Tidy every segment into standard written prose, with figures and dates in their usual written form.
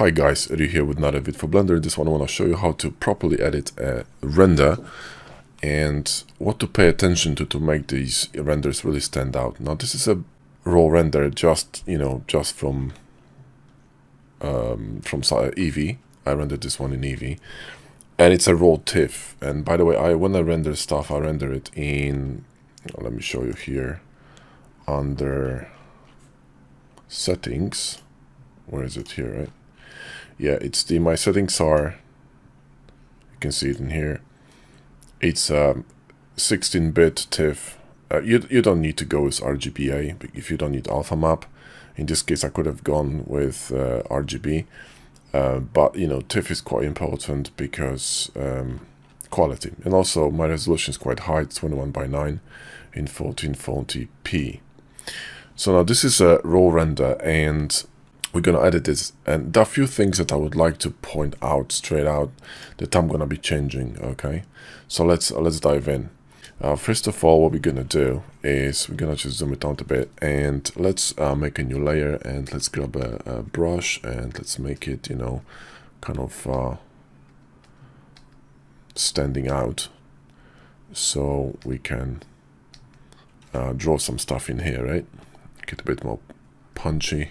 Hi guys, Eddie here with another vid for Blender. This one I want to show you how to properly edit a render and what to pay attention to make these renders really stand out. Now this is a raw render just from Eevee. I rendered this one in Eevee and it's a raw TIFF. And by the way, when I render stuff, I render it in, let me show you here, under settings. Where is it here, right? Yeah, it's my settings are, you can see it in here. It's 16-bit TIFF. You don't need to go with RGBA, but if you don't need alpha map. In this case, I could have gone with RGB, but TIFF is quite important because quality, and also my resolution is quite high. It's 21:9 in 1440p. So now this is a raw render, and we're gonna edit this, and there are a few things that I would like to point out straight out that I'm gonna be changing. Okay, so let's dive in. First of all, what we're gonna do is we're gonna just zoom it out a bit, and let's make a new layer, and let's grab a brush, and let's make it kind of standing out, so we can draw some stuff in here, right? Get a bit more punchy.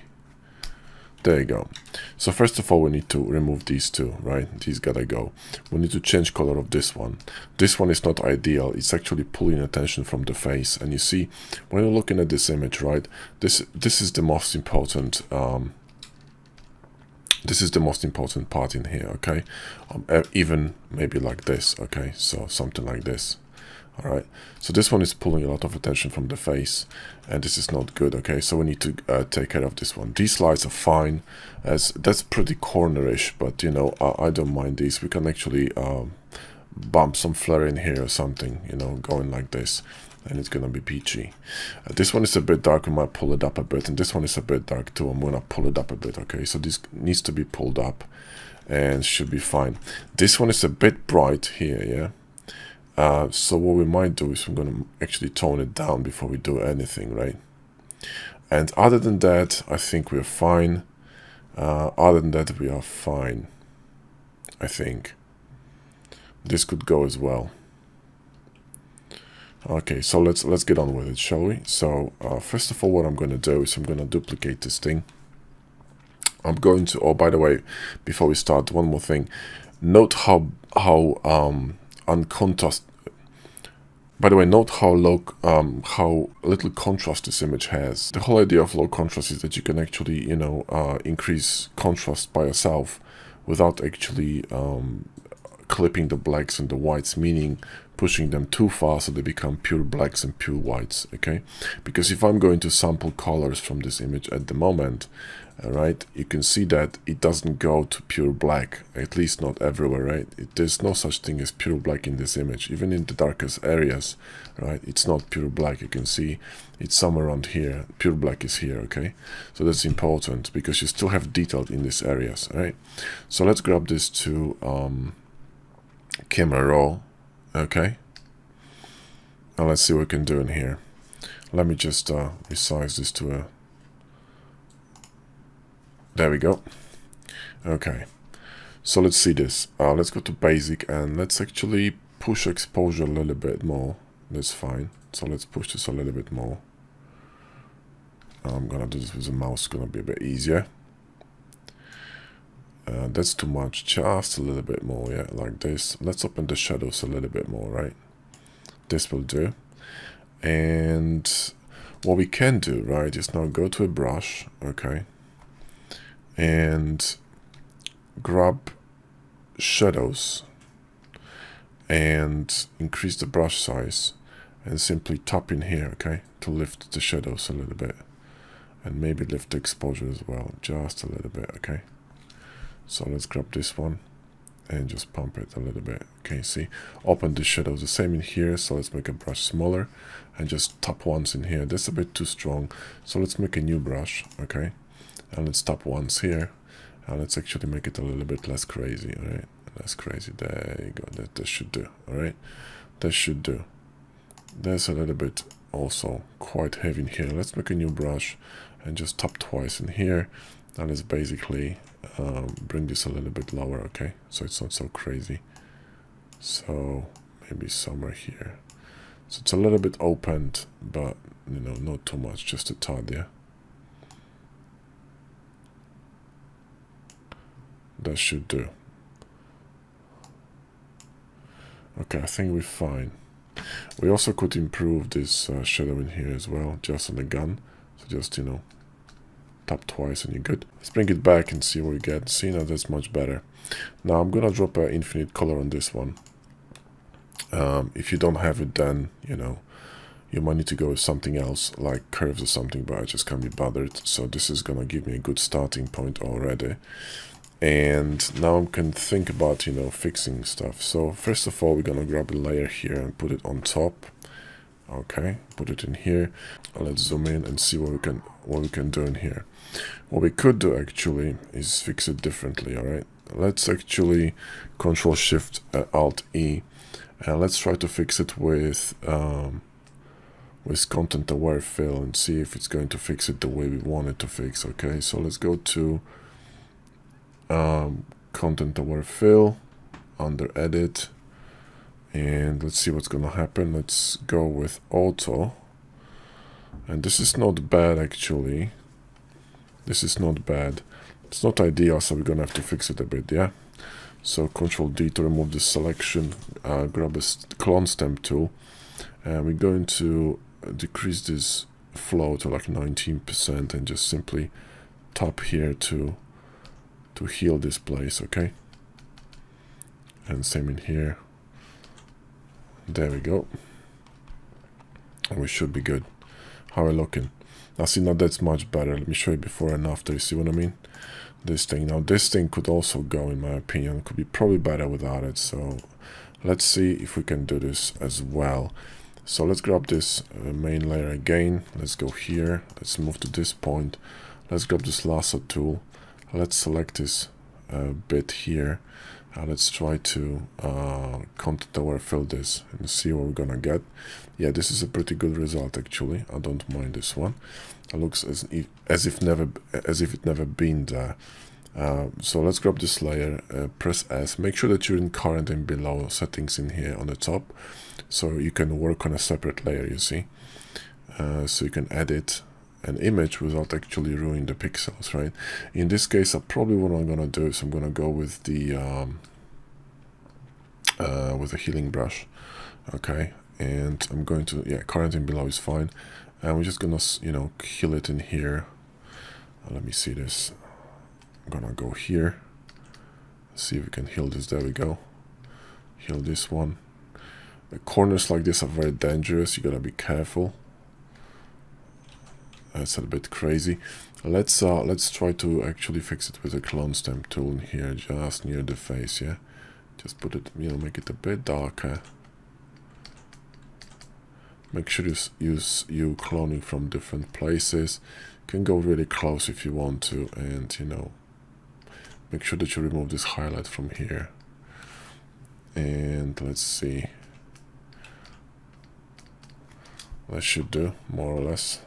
There you go. So first of all, we need to remove these two, right? These gotta go. We need to change color of this one. This one is not ideal. It's actually pulling attention from the face. And you see, when you're looking at this image, right? This is the most important. This is the most important part in here. Okay, even maybe like this. Okay, so something like this. All right, so this one is pulling a lot of attention from the face, and this is not good. Okay, so we need to take care of this one. These lines are fine, as that's pretty cornerish, but I don't mind these. We can actually bump some flare in here or something, going like this, and it's gonna be peachy. This one is a bit dark. We might pull it up a bit, and this one is a bit dark too. I'm gonna pull it up a bit. Okay, so this needs to be pulled up and should be fine. This one is a bit bright here, yeah. So what we might do is we're going to actually tone it down before we do anything, right? And other than that, I think we're fine. Other than that, we are fine. I think this could go as well. Okay, so let's get on with it, shall we? So first of all, what I'm going to do is I'm going to duplicate this thing. I'm going to. Oh, by the way, before we start, one more thing. Note how uncontrast. By the way, note how little contrast this image has. The whole idea of low contrast is that you can actually, increase contrast by yourself without actually clipping the blacks and the whites, meaning pushing them too far so they become pure blacks and pure whites. Okay, because if I'm going to sample colors from this image at the moment, right, you can see that it doesn't go to pure black, at least not everywhere, right? There's no such thing as pure black in this image. Even in the darkest areas, right, it's not pure black. You can see it's somewhere around here. Pure black is here. Okay, so that's important because you still have detail in these areas. All right, so let's grab this to camera raw. Okay, now let's see what we can do in here. Let me just resize this to a, there we go. Okay, so let's see this. Let's go to basic, and let's actually push exposure a little bit more. That's fine. So let's push this a little bit more. I'm gonna do this with the mouse. It's gonna be a bit easier. That's too much. Just a little bit more, yeah, like this. Let's open the shadows a little bit more, right? This will do. And what we can do, right, is now go to a brush, okay, and grab shadows and increase the brush size and simply tap in here, okay, to lift the shadows a little bit, and maybe lift the exposure as well, just a little bit. Okay, so let's grab this one and just pump it a little bit. Okay, see, open the shadows, the same in here. So let's make a brush smaller and just tap once in here. That's a bit too strong, so let's make a new brush. Okay, and let's tap once here, and let's actually make it a little bit less crazy. All right, less crazy. There you go. That should do. All right, that should do. There's a little bit also quite heavy in here. Let's make a new brush and just tap twice in here, And let's basically bring this a little bit lower, okay, so it's not so crazy. So maybe somewhere here. So it's a little bit opened, but you know, not too much, just a tad, yeah. That should do. Okay, I think we're fine. We also could improve this shadow in here as well, just on the gun. So just, you know, tap twice and you're good. Let's bring it back and see what we get. See, now that's much better. Now I'm gonna drop an infinite color on this one. If you don't have it, then, you know, you might need to go with something else, like curves or something, but I just can't be bothered. So this is gonna give me a good starting point already. And now I can think about, you know, fixing stuff. So first of all, we're gonna grab a layer here and put it on top. Okay, put it in here. Let's zoom in and see what we can do in here. What we could do actually is fix it differently. All right, let's actually Control Shift Alt E, and let's try to fix it with content aware fill and see if it's going to fix it the way we want it to fix. Okay, so let's go to content aware fill under edit, and let's see what's gonna happen. Let's go with auto, and this is not bad actually. This is not bad. It's not ideal, so we're gonna have to fix it a bit, yeah. So Control D to remove the selection, grab a clone stamp tool, and we're going to decrease this flow to like 19% and just simply tap here to heal this place, okay? And same in here. There we go. And we should be good. How are we looking? Now see, now that's much better. Let me show you before and after. You see what I mean? This thing. Now this thing could also go, in my opinion. It could be probably better without it. So let's see if we can do this as well. So let's grab this main layer again. Let's go here. Let's move to this point. Let's grab this lasso tool. Let's select this bit here. Let's try to content aware fill this and see what we're gonna get. Yeah, this is a pretty good result actually. I don't mind this one. It looks as if it never been there. So let's grab this layer, press S. Make sure that you're in current and below settings in here on the top, so you can work on a separate layer. You see, so you can edit an image without actually ruining the pixels, right? In this case, probably what I'm gonna do is I'm gonna go with the healing brush, okay? And I'm going to, yeah, current and below is fine, and we're just gonna, you know, heal it in here. Let me see this. I'm gonna go here, see if we can heal this. There we go. Heal this one. The corners like this are very dangerous. You gotta be careful. That's a bit crazy. Let's try to actually fix it with a clone stamp tool in here, just near the face. Yeah, just put it, you know, make it a bit darker. Make sure you use cloning from different places. You can go really close if you want to, and you know, make sure that you remove this highlight from here. And let's see. That should do, more or less.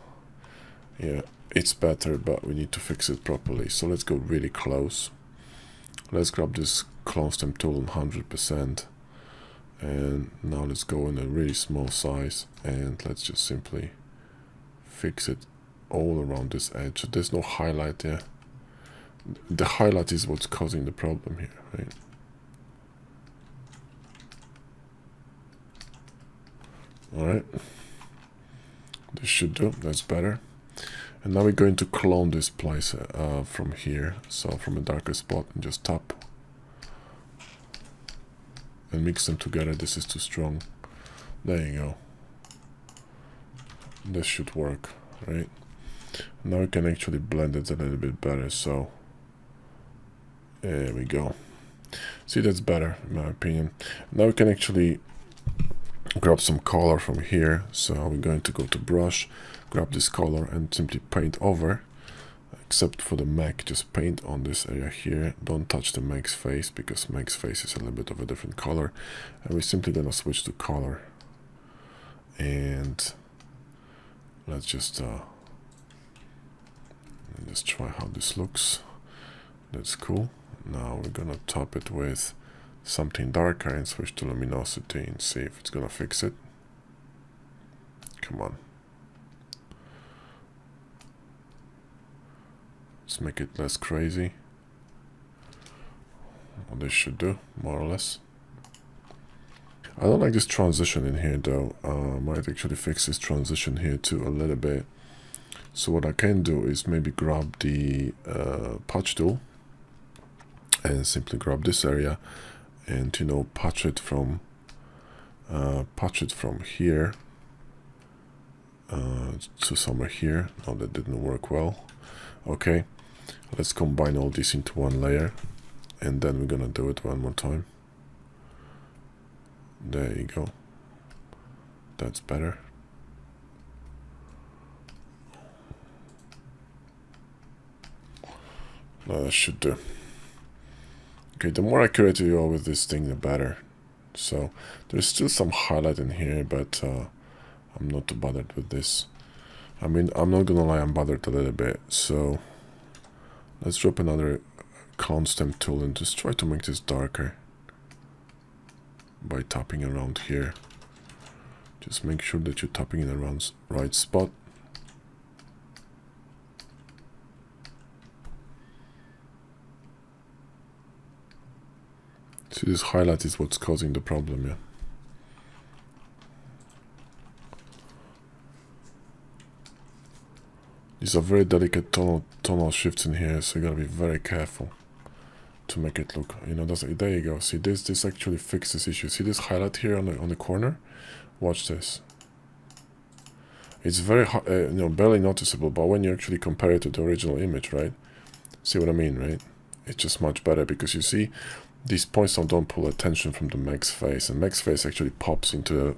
Yeah, it's better, but we need to fix it properly. So let's go really close. Let's grab this clone stamp tool on 100%. And now let's go in a really small size. And let's just simply fix it all around this edge. So there's no highlight there. The highlight is what's causing the problem here, right? Alright. This should do. That's better. And now we're going to clone this place from here, so from a darker spot, and just tap and mix them together. This is too strong. There you go. This should work, right? Now we can actually blend it a little bit better, so there we go. See, that's better in my opinion. Now we can actually grab some color from here, so we're going to go to brush, grab this color and simply paint over, except for the mech. Just paint on this area here. Don't touch the mech's face, because mech's face is a little bit of a different color, and we're simply gonna switch to color. And let's just try how this looks. That's cool. Now we're gonna top it with something darker and switch to luminosity and see if it's gonna fix it. Come on. Let's make it less crazy. Well, this should do, more or less. I don't like this transition in here though. Might actually fix this transition here too a little bit. So what I can do is maybe grab the patch tool and simply grab this area and, you know, patch it from here to somewhere here. No, that didn't work well. Okay, let's combine all this into one layer, and then we're gonna do it one more time. There you go. That's better. No, that should do. Okay, the more accurate you are with this thing, the better. So there's still some highlight in here, but I'm not too bothered with this. I mean, I'm not gonna lie, I'm bothered a little bit. So let's drop another clone stamp tool and just try to make this darker by tapping around here. Just make sure that you're tapping in around right spot. See, this highlight is what's causing the problem, yeah. These are very delicate tonal shifts in here, so you gotta be very careful to make it look, you know, there you go. See, this actually fixes issue. See this highlight here on the corner? Watch this. It's very you know, barely noticeable, but when you actually compare it to the original image, right? See what I mean, right? It's just much better because you see these points don't pull attention from the Meg's face, and Meg's face actually pops into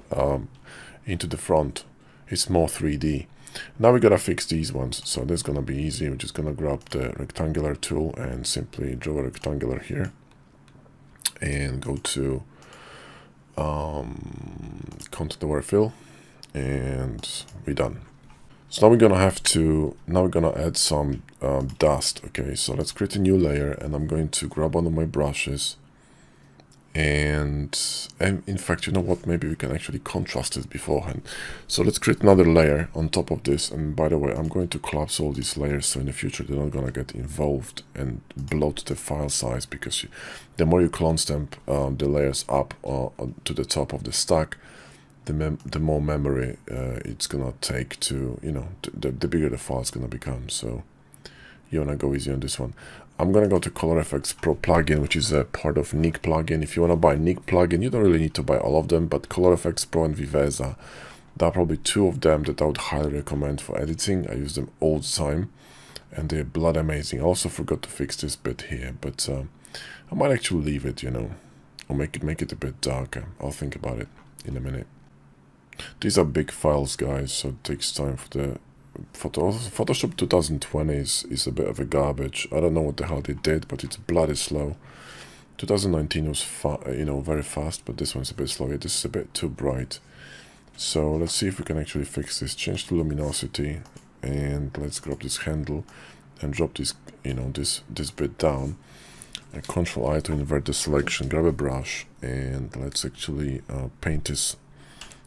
the front. It's more 3D. Now we gotta fix these ones, so this is gonna be easy. We're just gonna grab the rectangular tool and simply draw a rectangular here, and go to contour fill, and we're done. So now we're gonna add some dust. Okay, so let's create a new layer, and I'm going to grab one of my brushes, and in fact, you know what, maybe we can actually contrast it beforehand. So let's create another layer on top of this, and by the way, I'm going to collapse all these layers so in the future they're not gonna get involved and bloat the file size, because the more you clone stamp the layers up to the top of the stack, the more memory it's gonna take to, you know, the bigger the file is gonna become. So you wanna go easy on this one. I'm gonna go to Color Effects Pro plugin, which is a part of Nik plugin. If you wanna buy Nik plugin, you don't really need to buy all of them, but Color Effects Pro and Viveza, there are probably two of them that I would highly recommend for editing. I use them all the time, and they're blood amazing. I also forgot to fix this bit here, but I might actually leave it, you know, or make it a bit darker. I'll think about it in a minute. These are big files, guys, so it takes time for the Photoshop 2020 is a bit of a garbage. I don't know what the hell they did, but it's bloody slow. 2019 was you know, very fast, but this one's a bit slow. Yeah, this is a bit too bright. So let's see if we can actually fix this. Change to luminosity, and let's grab this handle and drop this, you know, this bit down. And Control I to invert the selection. Grab a brush, and let's actually paint this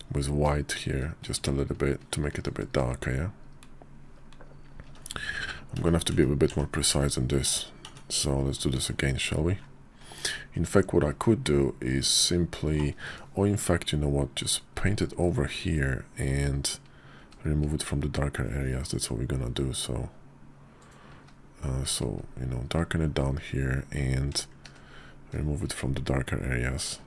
with white here just a little bit to make it a bit darker. Yeah, I'm gonna have to be a bit more precise on this, so let's do this again, shall we? In fact, what I could do is simply, or in fact, you know what, just paint it over here and remove it from the darker areas. That's what we're gonna do. So you know, darken it down here and remove it from the darker areas.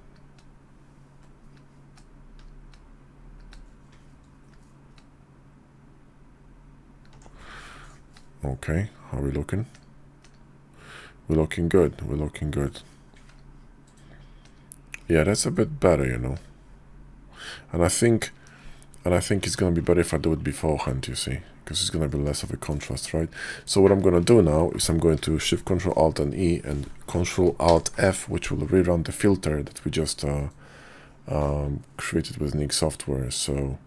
Okay, how are we looking? We're looking good. We're looking good. Yeah, that's a bit better, you know. And I think it's gonna be better if I do it beforehand, you see, because it's gonna be less of a contrast, right? So what I'm gonna do now is I'm going to Shift Control Alt and E and Control Alt F, which will rerun the filter that we just created with Nik software. So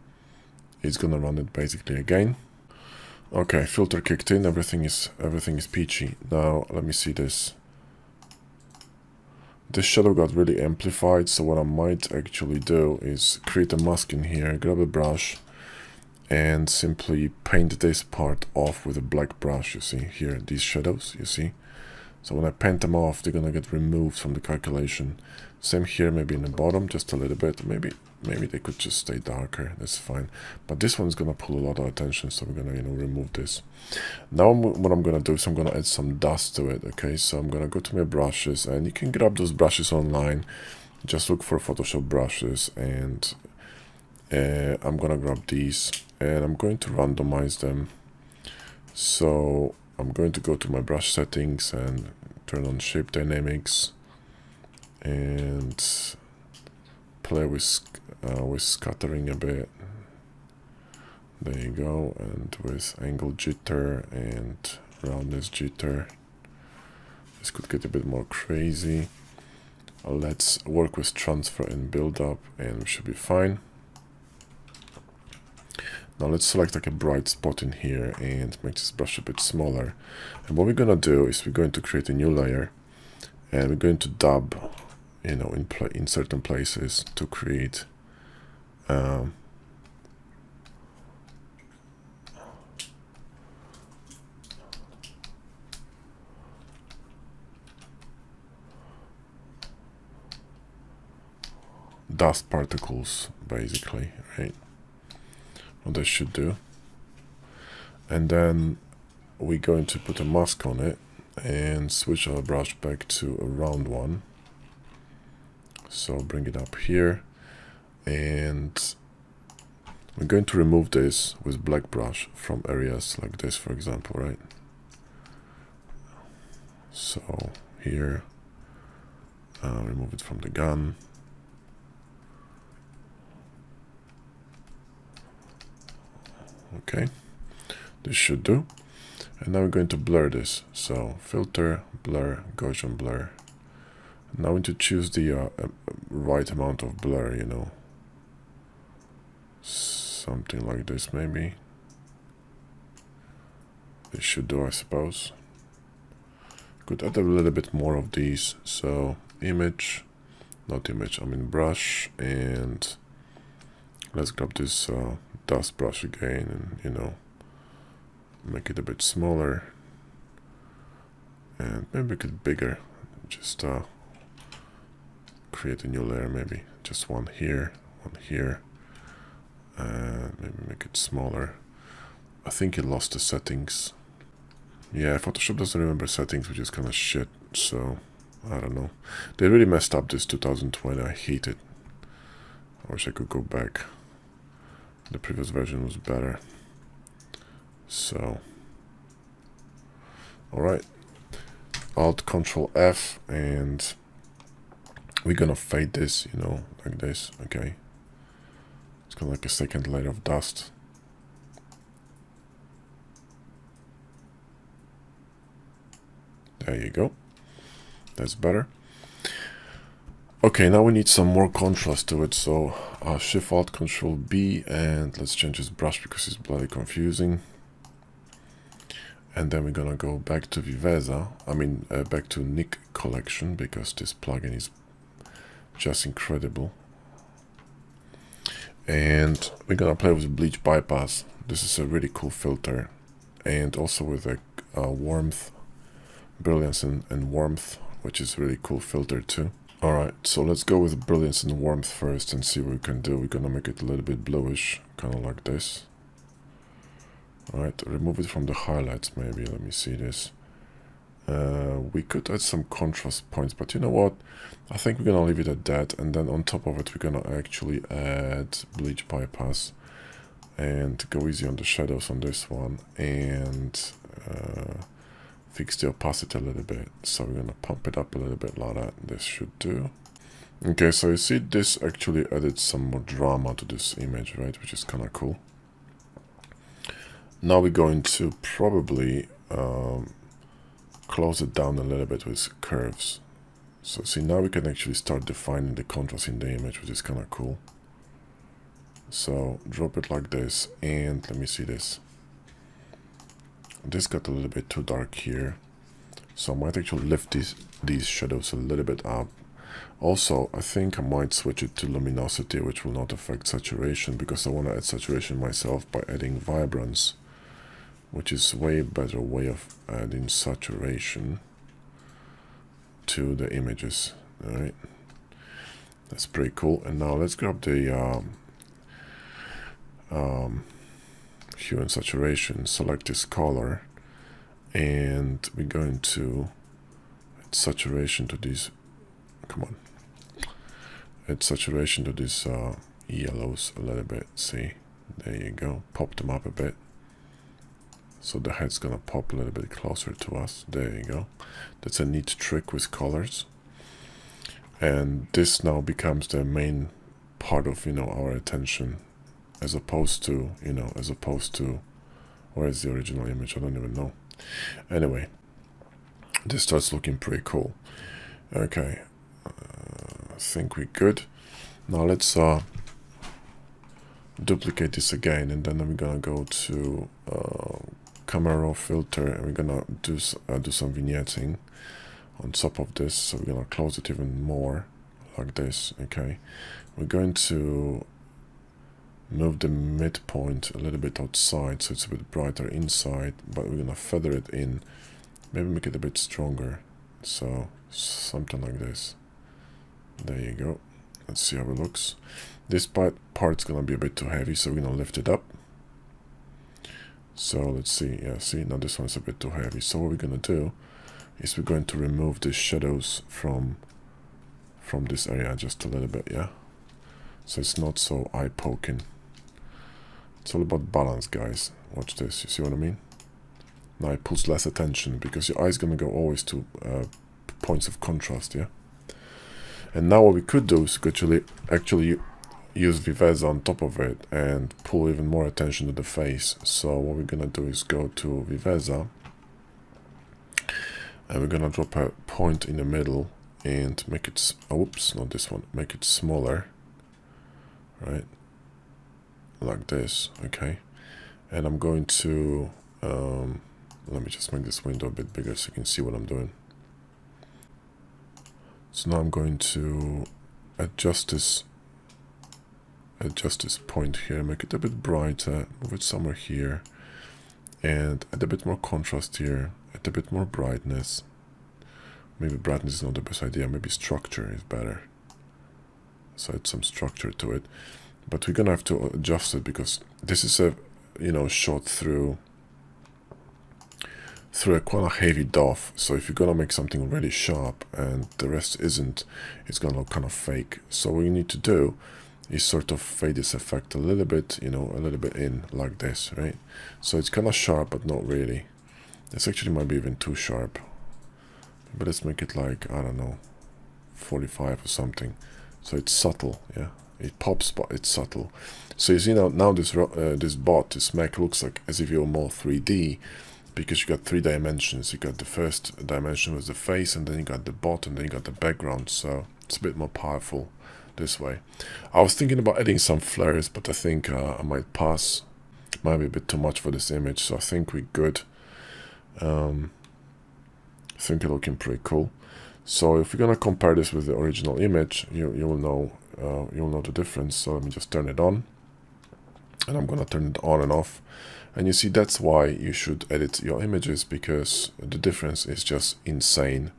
it's gonna run it basically again. Okay, filter kicked in, everything is peachy. Now let me see this. This shadow got really amplified, so what I might actually do is create a mask in here, grab a brush, and simply paint this part off with a black brush. You see here, these shadows, you see? So when I paint them off, they're gonna get removed from the calculation. Same here, maybe in the bottom, just a little bit. Maybe they could just stay darker, that's fine. But this one's gonna pull a lot of attention, so we're gonna, remove this. Now what I'm gonna do is I'm gonna add some dust to it, okay? So I'm gonna go to my brushes, and you can grab those brushes online. Just look for Photoshop brushes, and I'm gonna grab these, and I'm going to randomize them. So I'm going to go to my brush settings and turn on shape dynamics, and play with scattering a bit. There you go, and with angle jitter and roundness jitter. This could get a bit more crazy. Let's work with transfer and build up, and we should be fine. Now let's select like a bright spot in here and make this brush a bit smaller. And what we're gonna do is we're going to create a new layer, and we're going to dab, in certain places to create dust particles, basically, right? What that should do. And then we're going to put a mask on it and switch our brush back to a round one. So bring it up here, and we're going to remove this with black brush from areas like this, for example, right? So here, remove it from the gun. Okay, this should do. And now we're going to blur this. So filter, blur, Gaussian blur. Now we need to choose the right amount of blur, something like this maybe. This should do, I suppose. Could add a little bit more of these. So image, not image, I mean brush, and let's grab this dust brush again, and make it a bit smaller, and maybe make it bigger. Just create a new layer, maybe just one here, and maybe make it smaller. I think it lost the settings. Yeah, Photoshop doesn't remember settings, which is kind of shit, so I don't know. They really messed up this 2020. I hate it. I wish I could go back. The previous version was better. So, alright, Alt Control F, and we're gonna fade this, like this, okay? It's kind of like a second layer of dust. There you go. That's better. Okay, now we need some more contrast to it, so Shift Alt Control B, and let's change this brush because it's bloody confusing. And then we're gonna go back to Viveza, back to Nick Collection, because this plugin is just incredible. And we're gonna play with Bleach Bypass. This is a really cool filter, and also with a warmth, brilliance and warmth, which is really cool filter too. Alright, so let's go with brilliance and warmth first and see what we can do. We're gonna make it a little bit bluish, kind of like this. Alright, remove it from the highlights maybe. Let me see this. We could add some contrast points, but you know what? I think we're gonna leave it at that, and then on top of it we're gonna actually add Bleach Bypass and go easy on the shadows on this one, and fix the opacity a little bit. So we're gonna pump it up a little bit like that. This should do. Okay, so you see this actually added some more drama to this image, right? Which is kind of cool. Now we're going to probably close it down a little bit with curves. So see, now we can actually start defining the contrast in the image, which is kind of cool. So drop it like this, and let me see this. this got a little bit too dark here. So I might actually lift these shadows a little bit up. Also, I think I might switch it to luminosity, which will not affect saturation, because I want to add saturation myself by adding vibrance, which is way better way of adding saturation to the images. All right, that's pretty cool. And now let's grab the hue and saturation, select this color, and we're going to add saturation to these. Come on, add saturation to these yellows a little bit. See, there you go, pop them up a bit, so the head's gonna pop a little bit closer to us. There you go. That's a neat trick with colors, and this now becomes the main part of, you know, our attention, as opposed to, you know, where is the original image? I don't even know. Anyway, this starts looking pretty cool. Okay, I think we're good. Now let's duplicate this again, and then we're gonna go to camera raw filter, and we're gonna do some vignetting on top of this. So we're gonna close it even more like this. Okay, we're going to move the midpoint a little bit outside, so it's a bit brighter inside, but we're gonna feather it in, maybe make it a bit stronger, so something like this. There you go. Let's see how it looks. This part's gonna be a bit too heavy, so we're gonna lift it up. So let's see. Yeah, see, now this one's a bit too heavy. So what we're gonna do is we're going to remove the shadows from this area just a little bit. Yeah, so it's not so eye-poking. It's all about balance, guys. Watch this. You see what I mean? Now it pulls less attention, because your eye's gonna go always to points of contrast. Yeah. And now what we could do is actually use Viveza on top of it and pull even more attention to the face. So what we're gonna do is go to Viveza, and we're gonna drop a point in the middle and make it, oops, not this one, make it smaller, right, like this. Okay, and I'm going to let me just make this window a bit bigger so you can see what I'm doing. So now I'm going to adjust this point here, make it a bit brighter, move it somewhere here, and add a bit more contrast here, add a bit more brightness. Maybe brightness is not the best idea, maybe structure is better. So add some structure to it. But we're gonna have to adjust it, because this is a, you know, shot through a quite a heavy doff. So if you're gonna make something really sharp and the rest isn't, it's gonna look kind of fake. So what you need to do is sort of fade this effect a little bit, you know, a little bit in like this, right? So it's kind of sharp, but not really. This actually might be even too sharp. But let's make it like, I don't know, 45 or something. So it's subtle, yeah. It pops, but it's subtle. So you see now this mech looks like as if you're more 3D, because you got 3 dimensions. You got the first dimension was the face, and then you got the bot, and then you got the background. So it's a bit more powerful this way. I was thinking about adding some flares, but I think I might pass. Might be a bit too much for this image, so I think we're good. I think it's looking pretty cool. So if we're gonna compare this with the original image, you'll know the difference. So let me just turn it on, and I'm gonna turn it on and off. And you see, that's why you should edit your images, because the difference is just insane,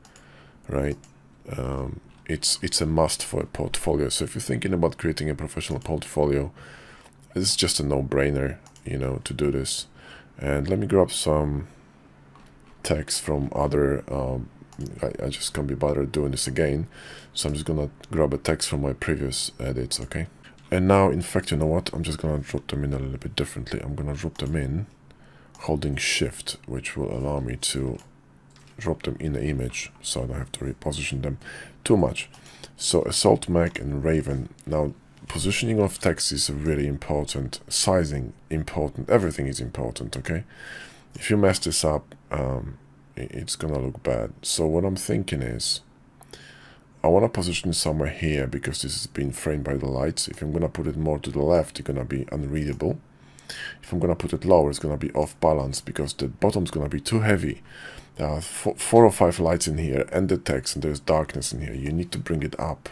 right? It's a must for a portfolio. So if you're thinking about creating a professional portfolio, it's just a no-brainer, you know, to do this. And let me grab some text from other, I just can't be bothered doing this again. So I'm just gonna grab a text from my previous edits, okay? And now, in fact, you know what? I'm just gonna drop them in a little bit differently. I'm gonna drop them in holding Shift, which will allow me to drop them in the image, so I don't have to reposition them too much. So Assault Mech and Raven. Now, positioning of text is really important. Sizing important. Everything is important, okay? If you mess this up, it's gonna look bad. So what I'm thinking is, I want to position it somewhere here, because this is being framed by the lights. If I'm gonna put it more to the left, it's gonna be unreadable. If I'm gonna put it lower, it's gonna be off balance because the bottom's gonna be too heavy. There are 4 or 5 lights in here and the text, and there's darkness in here. You need to bring it up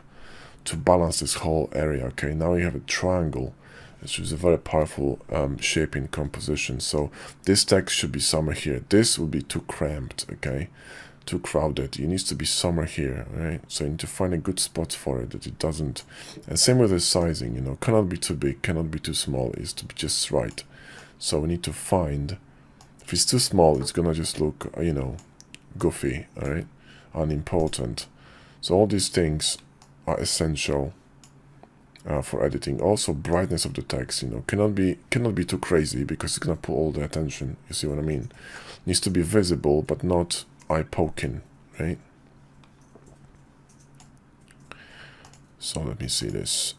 to balance this whole area. Okay, now you have a triangle, which is a very powerful shaping composition. So this text should be somewhere here. This will be too cramped, okay, too crowded. It needs to be somewhere here, right? So you need to find a good spot for it, that it doesn't. And same with the sizing, you know, cannot be too big, cannot be too small. It needs to be just right. So we need to find, if it's too small, it's gonna just look, you know, goofy, all right, unimportant. So all these things are essential for editing. Also, brightness of the text, you know, cannot be too crazy because it's gonna pull all the attention. You see what I mean? Needs to be visible but not eye-poking, right? So let me see this.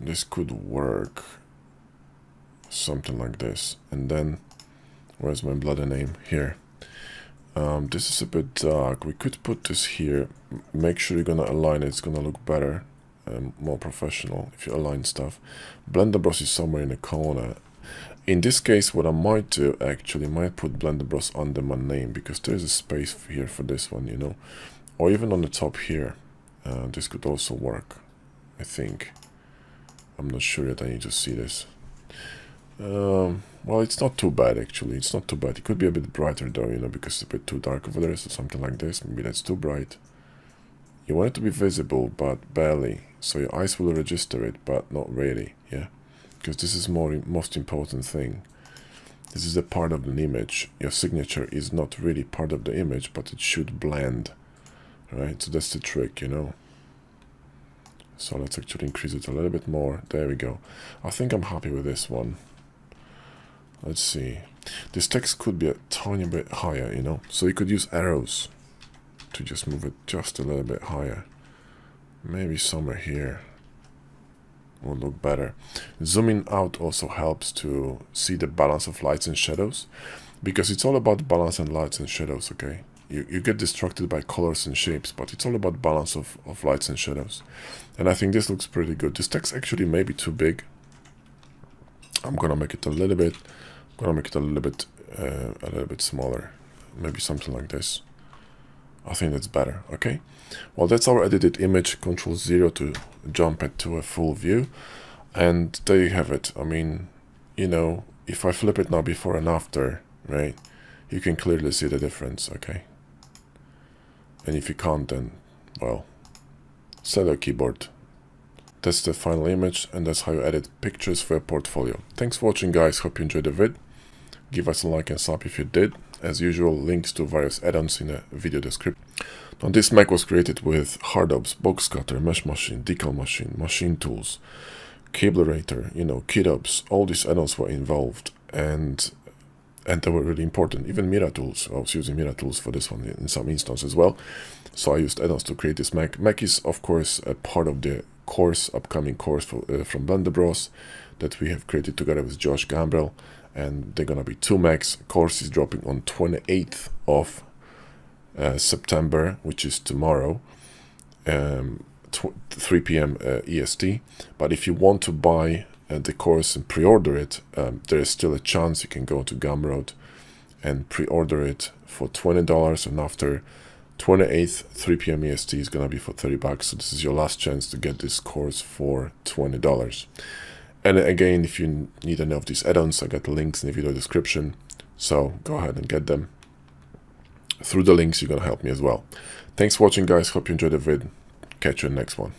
This could work, something like this. And then, where's my bloody name? Here. This is a bit dark. We could put this here. Make sure you're gonna align it. It's gonna look better and more professional if you align stuff. Blender brush is somewhere in the corner. In this case, what I might do, actually, might put blender brush under my name because there's a space here for this one, you know, or even on the top here. This could also work, I think. I'm not sure yet. I need to see this. Well, it's not too bad, actually. It's not too bad. It could be a bit brighter, though, you know, because it's a bit too dark over there, so something like this. Maybe that's too bright. You want it to be visible, but barely. So your eyes will register it, but not really, yeah? Because this is most important thing. This is a part of an image. Your signature is not really part of the image, but it should blend, right? So that's the trick, you know? So let's actually increase it a little bit more. There we go. I think I'm happy with this one. Let's see. This text could be a tiny bit higher, you know. So you could use arrows to just move it just a little bit higher. Maybe somewhere here will look better. Zooming out also helps to see the balance of lights and shadows, because it's all about balance and lights and shadows, okay? You get distracted by colors and shapes, but it's all about balance of lights and shadows. And I think this looks pretty good. This text actually may be too big. I'm gonna make it a little bit. A little bit smaller. Maybe something like this. I think that's better. Okay. Well, that's our edited image. Ctrl-0 to jump it to a full view, and there you have it. I mean, you know, if I flip it now before and after, right? You can clearly see the difference. Okay. And if you can't, then, well, set a keyboard. That's the final image, and that's how you edit pictures for a portfolio. Thanks for watching, guys. Hope you enjoyed the vid. Give us a like and sub if you did. As usual, links to various add-ons in the video description. Now, this Mac was created with hardobs, box cutter, mesh machine, decal machine, machine tools, cablerator, you know, keyobs. All these add-ons were involved, and they were really important. Even Mira tools. I was using Mira tools for this one in some instance as well. So I used add-ons to create this Mac. Mac is, of course, a part of the course, upcoming course from Blender Bros that we have created together with Josh Gambrell, and they're gonna be 2 Macs. Course is dropping on 28th of September, which is tomorrow, 3 p.m. EST. But if you want to buy the course and pre-order it, there is still a chance. You can go to Gumroad and pre-order it for $20, and after 28th 3 p.m. EST is gonna be for $30. So this is your last chance to get this course for $20. And again, if you need any of these add-ons, I got the links in the video description, so go ahead and get them. Through the links, you're gonna help me as well. Thanks for watching, guys. Hope you enjoyed the vid. Catch you in the next one.